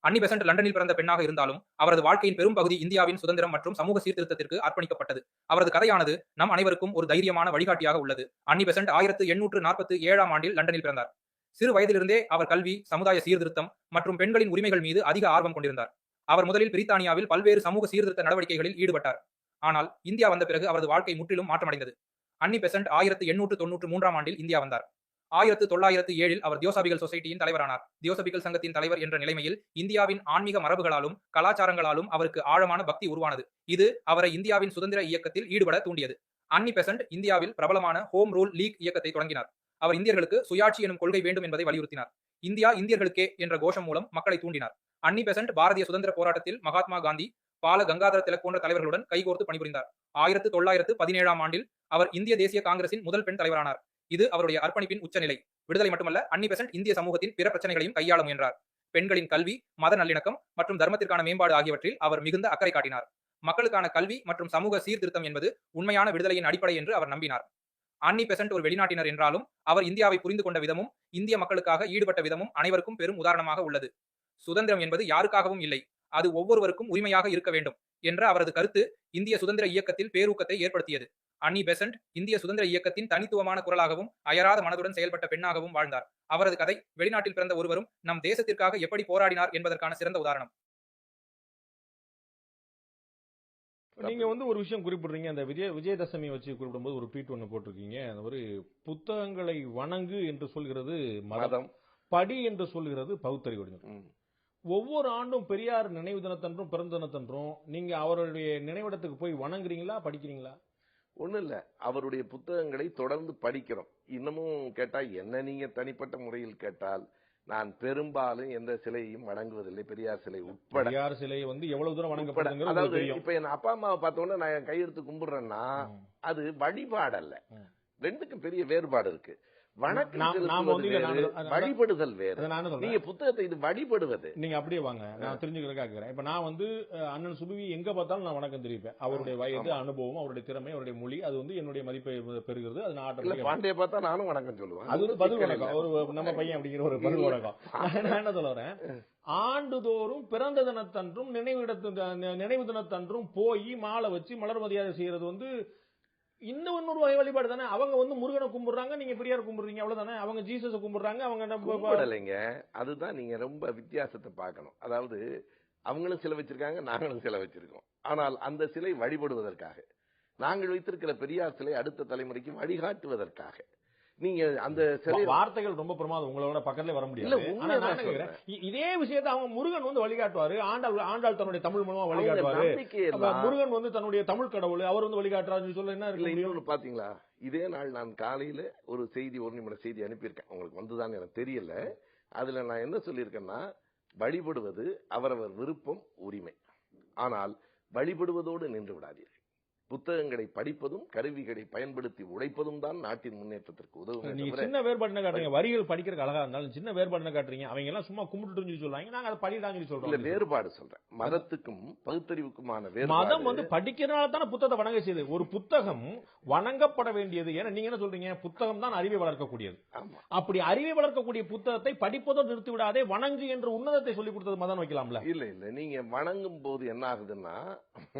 அன்னி பெசன்ட் லண்டனில் பிறந்த பெண்ணாக இருந்தாலும் அவரது வாழ்க்கையின் பெரும் பகுதி இந்தியாவின் சுதந்திரம் மற்றும் சமூக சீர்திருத்தத்திற்கு அர்ப்பணிக்கப்பட்டது. அவரது கதையானது நம் அனைவருக்கும் ஒரு தைரியமான வழிகாட்டியாக உள்ளது. அன்னி பெசன்ட் 1847ஆம் ஆண்டில் லண்டனில் பிறந்தார். சிறு வயதிலிருந்தே அவர் கல்வி, சமுதாய சீர்திருத்தம் மற்றும் பெண்களின் உரிமைகள் மீது அதிக ஆர்வம் கொண்டிருந்தார். அவர் முதலில் பிரித்தானியாவில் பல்வேறு சமூக சீர்திருத்த நடவடிக்கைகளில் ஈடுபட்டார். ஆனால் இந்தியா வந்த பிறகு அவரது வாழ்க்கை முற்றிலும் மாற்றமடைந்தது. அன்னி பெசன்ட் 1893ஆம் ஆண்டில் இந்தியா வந்தார். 1907இல் அவர் தியோசாபிகள் சொசைட்டியின் தலைவரானார். தியோசபிகள் சங்கத்தின் தலைவர் என்ற நிலைமையில் இந்தியாவின் ஆன்மீக மரபுகளாலும் கலாச்சாரங்களாலும் அவருக்கு ஆழமான பக்தி உருவானது. இது அவரை இந்தியாவின் சுதந்திர இயக்கத்தில் ஈடுபட தூண்டியது. அன்னி பெசன்ட் இந்தியாவில் பிரபலமான ஹோம் ரூல் லீக் இயக்கத்தை தொடங்கினார். அவர் இந்தியர்களுக்கு சுயாட்சி எனும் கொள்கை வேண்டும் என்பதை வலியுறுத்தினார். இந்தியா இந்தியர்களுக்கே என்ற கோஷம் மூலம் மக்களை தூண்டினார். அன்னி பெசன்ட் பாரதிய சுதந்திர போராட்டத்தில் மகாத்மா காந்தி, பால கங்காதர திலக் போன்ற தலைவர்களுடன் கைகோர்த்து பணிபுரிந்தார். 1917ஆம் ஆண்டில் அவர் இந்திய தேசிய காங்கிரசின் முதல் பெண் தலைவரானார். இது அவருடைய அர்ப்பணிப்பின் உச்சநிலை. விடுதலை மட்டுமல்ல, அன்னி பெசன்ட் இந்திய சமூகத்தின் பிற பிரச்சனைகளையும் கையாள முயன்றார். பெண்களின் கல்வி, மத நல்லிணக்கம் மற்றும் தர்மத்திற்கான மேம்பாடு ஆகியவற்றில் அவர் மிகுந்த அக்கறை காட்டினார். மக்களுக்கான கல்வி மற்றும் சமூக சீர்திருத்தம் என்பது உண்மையான விடுதலையின் அடிப்படை என்று அவர் நம்பினார். அன்னி பெசன்ட் ஒரு வெளிநாட்டினர் என்றாலும் அவர் இந்தியாவை புரிந்து கொண்ட விதமும் இந்திய மக்களுக்காக ஈடுபட்ட விதமும் அனைவருக்கும் பெரும் உதாரணமாக உள்ளது. சுதந்திரம் என்பது யாருக்காகவும் இல்லை, அது ஒவ்வொருவருக்கும் உரிமையாக இருக்க வேண்டும் என்ற அவரது கருத்து இந்திய சுதந்திர இயக்கத்தில் பேரூக்கத்தை ஏற்படுத்தியது. அன்னி பெசன்ட் இந்திய சுதந்திர இயக்கத்தின் தனித்துவமான குரலாகவும் அயராத மனதுடன் செயல்பட்ட பெண்ணாகவும் வாழ்ந்தார். அவரது கதை வெளிநாட்டில் பிறந்த ஒருவரும் நம் தேசத்திற்காக எப்படி போராடினார் என்பதற்கான சிறந்த உதாரணம். நீங்க ஒரு விஷயம் குறிப்பிடுறீங்க, அந்த விஜயதசமி வச்சு குறிப்பிடும்போது ஒரு ட்வீட் ஒன்று போட்டிருக்கீங்க. ஒரு புத்தகங்களை வணங்கு என்று சொல்கிறது மதம், படி என்று சொல்கிறது பகுத்தறிவு. ஒவ்வொரு ஆண்டும் பெரியார் நினைவு தினத்தன்றும் பிறந்த தினத்தன்றும் நீங்க அவருடைய நினைவிடத்துக்கு போய் வணங்குறீங்களா, படிக்கிறீங்களா? ஒன்றும் இல்லை, அவருடைய புத்தகங்களை தொடர்ந்து படிக்கிறோம். இன்னமும் கேட்டா என்ன, நீங்க தனிப்பட்ட முறையில் கேட்டால் நான் பெரும்பாலும் எந்த சிலையையும் வணங்குவதில்லை, பெரியார் சிலை உட்பட. பெரியார் சிலை எவ்வளவு தூரம் வணங்கப்படுது? அதாவது இப்ப என் அப்பா அம்மாவை பார்த்தோன்னா நான் கையெடுத்து கும்பிடுறேன்னா அது வழிபாடு அல்ல. ரெண்டுக்கும் பெரிய வேறுபாடு இருக்கு. வழிபடுதல் வேறு. நீங்க புத்தகத்தை இது வழிபடுவது. நீங்க அப்படியே வாங்க, நான் தெரிஞ்சுக்கிறேன். இப்ப நான் அண்ணன் சுபவி எங்க பார்த்தாலும் நான் வணக்கம் தெரிவிப்பேன். அவருடைய வயது, அனுபவம், அவருடைய திறமை, அவருடைய மொழி, அது என்னுடைய மதிப்பை பெறுகிறது. அது நான் பாண்டிய பார்த்தா நானும் வணக்கம் சொல்லுவேன். அது பதில் வணக்கம். ஒரு நம்ம பையன் அப்படிங்கிற ஒரு பதில் வணக்கம். நான் என்ன சொல்றேன், ஆண்டுதோறும் பிறந்த தினத்தன்றும் நினைவு தினத்தன்றும் போய் மாலை வச்சு மலர் மரியாதை செய்யறது இன்னொரு வகை வழிபாடு தானே. அவங்க முருகனை கும்பிடுறாங்க, நீங்க பெரியார் கும்பிடுறீங்க, அவ்வளவுதானே. அவங்க ஜீசஸை கும்பிடுறாங்க, அவங்க கும்பிடலைங்க. அதுதான் நீங்க ரொம்ப வித்தியாசத்தை பார்க்கணும். அதாவது அவங்களும் சிலை வச்சிருக்காங்க, நாங்களும் சிலை வச்சிருக்கோம். ஆனால் அந்த சிலை வழிபடுவதற்காக, நாங்கள் வைத்திருக்கிற பெரியார் சிலை அடுத்த தலைமுறைக்கு வழிகாட்டுவதற்காக. நீங்க அந்த வார்த்தைகள் ரொம்ப பிரமாதம், உங்களோட பக்கத்துல வர முடியாது. இதே விஷயத்தை அவங்க முருகன் வழிகாட்டுவாரு, ஆண்டாள் தன்னுடைய தமிழ் மூலமா வழிகாட்டுவாரு. முருகன் தன்னுடைய தமிழ் கடவுள், அவர் வழிகாட்டுறாரு சொல்ல என்ன இருக்கு பாத்தீங்களா? இதே நாள் நான் காலையில ஒரு செய்தி, 1 நிமிட செய்தி அனுப்பியிருக்கேன். உங்களுக்கு வந்துதான் எனக்கு தெரியல. அதுல நான் என்ன சொல்லியிருக்கேன்னா, வழிபடுவது அவரவர் விருப்பம், உரிமை. ஆனால் வழிபடுவதோடு நின்று விடாதீர்கள். புத்தகங்களை படிப்பதும் கருவிகளை பயன்படுத்தி உழைப்பதும் தான் நாட்டின் முன்னேற்றத்திற்கு உதவும். நீங்க சின்ன வேறுபாடு காட்டுறீங்க, வரிகள் படிக்கிறதுக்கு அழகா இருந்தாலும் சின்ன வேறுபாடு காட்டுறீங்க. அவங்க எல்லாம் சும்மா கும்பிட்டு சொல்றாங்க, நாங்க அதை படிடான்னு சொல்றோம். வேறுபாடு சொல்றேன், மதத்துக்கும் பகுத்தறிவுக்குமான வேறுபாடு. மதம் படிக்கிறனால தானே புத்தகத்தை வணங்க செய்யுது. ஒரு புத்தகம் வணங்கப்பட வேண்டியது. ஏன்னா நீங்க என்ன சொல்றீங்க, புத்தகம் தான் அறிவை வளர்க்கக்கூடியது. அப்படி அறிவை வளர்க்கக்கூடிய புத்தகத்தை படிப்பதோ நிறுத்தி விடாதே, வணங்கு என்ற உன்னதத்தை சொல்லிக் கொடுத்தது மதம் வைக்கலாம்ல? இல்ல இல்ல, நீங்க வணங்கும் போது என்ன ஆகுதுன்னா,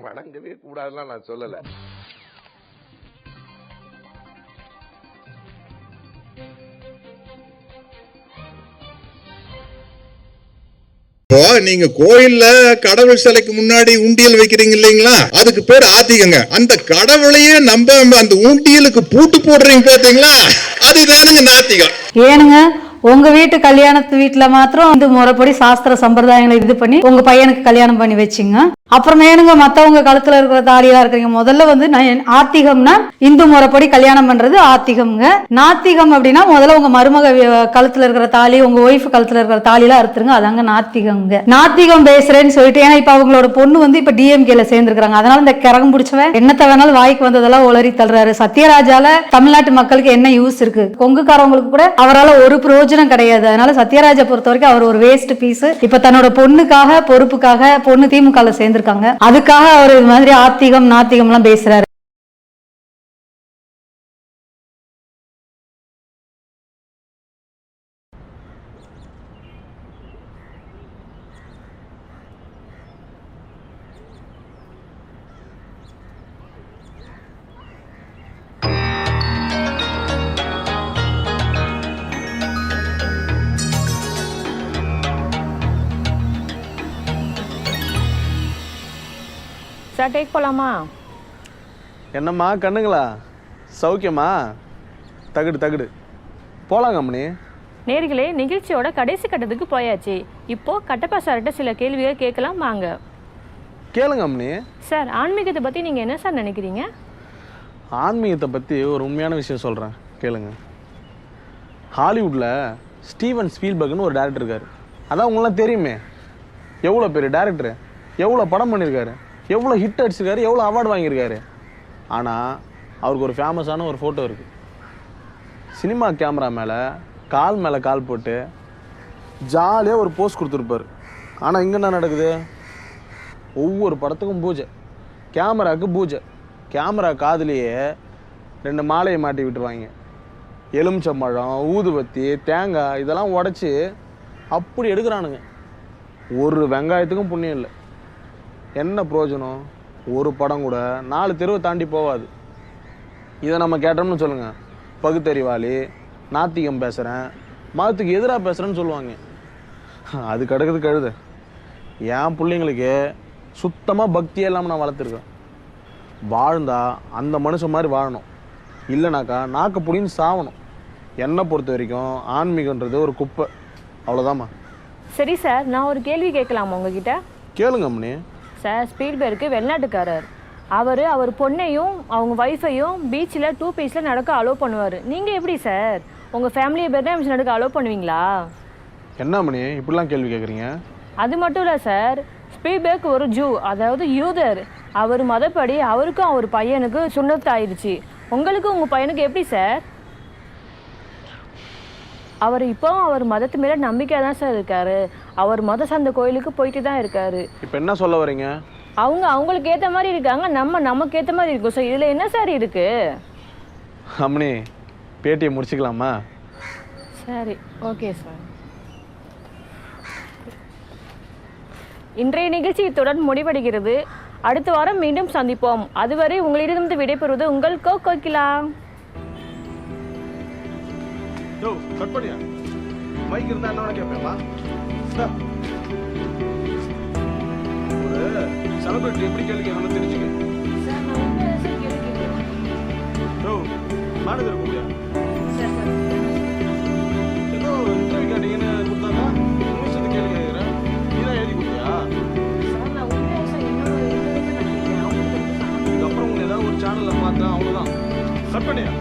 வணங்கவே கூடாதுலாம் நான் சொல்லல. நீங்க கோயில்ல கடவுள் சிலைக்கு முன்னாடி உண்டியல் வைக்கிறீங்க இல்லைங்களா, அதுக்கு பேர் ஆத்திகங்க. அந்த கடவுளையே நம்ப அந்த உண்டியலுக்கு பூட்டு போடுறீங்க பாத்தீங்களா, அதுதானுங்க நாத்திகம். ஏனுங்க, உங்க வீட்டு கல்யாணத்து வீட்டுல மாத்திரம் இந்த முறைப்படி சாஸ்திர சம்பிரதாயங்களை இது பண்ணி உங்க பையனுக்கு கல்யாணம் பண்ணி வச்சுங்க. அப்புறம் ஏனுங்க மத்தவங்க கழுத்துல இருக்கிற தாலியா இருக்கிறீங்க? முதல்ல ஆத்திகம்னா இந்து முறைப்படி கல்யாணம் பண்றது ஆத்திகம்ங்க. நாத்திகம் அப்படின்னா முதல்ல உங்க மருமக கழுத்துல இருக்கிற தாலி, உங்க ஒய்ஃப் கழுத்துல இருக்கிற தாலிலாம் அறுத்துருங்க, அதாங்க நாத்திகம்ங்க. நாத்திகம் பேசுறேன்னு சொல்லிட்டு, ஏன்னா இப்ப அவங்களோட பொண்ணு இப்ப டிஎம்கேல சேர்ந்துருக்காங்க. அதனால இந்த கிறகம் பிடிச்சவன் என்னத்தை வேணாலும் வாய்க்கு வந்ததெல்லாம் உளறி தள்ளுறாரு. சத்யராஜால தமிழ்நாட்டு மக்களுக்கு என்ன யூஸ் இருக்கு? கொங்குக்காரவங்களுக்கு கூட அவரால் ஒரு பிரயோஜனம் கிடையாது. அதனால சத்யராஜா பொறுத்த வரைக்கும் அவர் ஒரு வேஸ்ட் பீஸ். இப்ப தன்னோட பொண்ணுக்காக, பொறுப்புக்காக பொண்ணு திமுக சேர்ந்திருக்காங்க, அதுக்காக அவர் இது மாதிரி ஆத்திகம் நாத்திகம் எல்லாம் பேசுறாரு. சார் டேக் போலாமா? என்னம்மா கண்ணுங்களா, சௌக்கியமா? தகுடு தகுடு போலாங்க அம்மனி. நேர்களே, நிகழ்ச்சியோட கடைசி கட்டத்துக்கு போயாச்சு. இப்போ கட்டப்பா சார்கிட்ட சில கேள்விகள் கேட்கலாம் வாங்க. கேளுங்க அம்மனி. சார், ஆன்மீகத்தை பற்றி நீங்கள் என்ன சார் நினைக்கிறீங்க? ஆன்மீகத்தை பற்றி ஒரு உண்மையான விஷயம் சொல்கிறேன் கேளுங்க. ஹாலிவுட்டில் ஸ்டீவன் ஸ்பீல்பர்க்னு ஒரு டேரக்டர் இருக்கார். அதான் உங்களாம் தெரியுமே, எவ்வளோ பெரிய டேரக்டரு, எவ்வளோ படம் பண்ணியிருக்காரு, எவ்வளோ ஹிட் அடிச்சிருக்காரு, எவ்வளோ அவார்டு வாங்கியிருக்காரு. ஆனால் அவருக்கு ஒரு ஃபேமஸான ஒரு ஃபோட்டோ இருக்குது. சினிமா கேமரா மேலே கால் போட்டு ஜாலியாக ஒரு போஸ் கொடுத்துருப்பார். ஆனால் இங்கே என்ன நடக்குது? ஒவ்வொரு படத்துக்கும் பூஜை, கேமராவுக்கு பூஜை, கேமரா காதுலேயே 2 மாலையை மாட்டி விட்டுருவாங்க. எலுமிச்சம்பழம், ஊதுபத்தி, தேங்காய் இதெல்லாம் உடச்சி அப்படி எடுக்கிறானுங்க. ஒரு வெங்காயத்துக்கும் புண்ணியம் இல்லை. என்ன பிரயோஜனம்? ஒரு படம் கூட 4 தெருவை தாண்டி போகாது. இதை நம்ம கேட்டோம்னு சொல்லுங்கள், பகுத்தறிவாளி, நாத்திகம் பேசுகிறேன், மதத்துக்கு எதிராக பேசுகிறேன்னு சொல்லுவாங்க. அது கிடக்குது கழுது. என் பிள்ளைங்களுக்கு சுத்தமாக பக்தியே இல்லாமல் நான் வளர்த்துருக்கேன். வாழ்ந்தா அந்த மனுஷன் மாதிரி வாழணும், இல்லைனாக்கா நாக்க புடின்னு சாவணும். என்னை பொறுத்த வரைக்கும் ஆன்மீகன்றது ஒரு குப்பை, அவ்வளோதாம்மா. சரி சார், நான் ஒரு கேள்வி கேட்கலாமா உங்ககிட்ட? கேளுங்க அம்மனி. சார், ஸ்பீல்பர்க்கு வெளிநாட்டுக்காரர். அவர் பொண்ணையும் அவங்க ஒய்ஃபையும் பீச்சில் 2 பீஸில் நடக்க அலோவ் பண்ணுவார். நீங்கள் எப்படி சார் உங்கள் ஃபேமிலியை பேர் நடக்க அலோவ் பண்ணுவீங்களா? என்ன அம்மனி இப்படிலாம் கேள்வி கேட்குறீங்க? அது மட்டும் இல்லை சார், ஸ்பீல்பர்க் ஒரு ஜூ, அதாவது யூதர். அவர் மதப்படி அவருக்கும் அவர் பையனுக்கு சுண்ணத்து ஆயிடுச்சு. உங்களுக்கு உங்கள் பையனுக்கு எப்படி சார்? அவர் மதத்து மேலே நம்பிக்கை தான் சார் இருக்காரு. அவர் மத சார்ந்த கோயிலுக்கு போயிட்டு தான் இருக்காரு. இப்போ என்ன சொல்ல வரீங்க? அவங்களுக்கு ஏற்ற மாதிரி இருக்காங்க, நமக்கு ஏற்ற மாதிரி இருக்கும் சார். இதில் என்ன சார் இருக்கு? அம்மனி பேட்டியை முடிச்சுக்கலாமா? சரி, ஓகே சார். இன்றைய நிகழ்ச்சி இத்துடன் முடிவடைகிறது. அடுத்த வாரம் மீண்டும் சந்திப்போம். அதுவரை உங்களிடமிருந்து விடைபெறுவது உங்கள் கோகிலா. கட் பண்ணியா? மைக் இருந்தா என்ன கேட்பேமா? ஒரு செலிபிரிட்டி எப்படி கேள்வி கேட்கணும் தெரிஞ்சுக்க. மேனேஜர் கூப்பியா? ஏதோ இன்டர்வியூ கேட்டீங்கன்னு கொடுத்தாங்க, நிமிஷத்து கேள்வி கேட்குறேன். நீதான் எழுதி கொடுத்தியா? இதுக்கப்புறம் உங்களை ஏதாவது ஒரு சேனலில் பார்த்தேன், அவ்வளோதான். கட் பண்ணியா?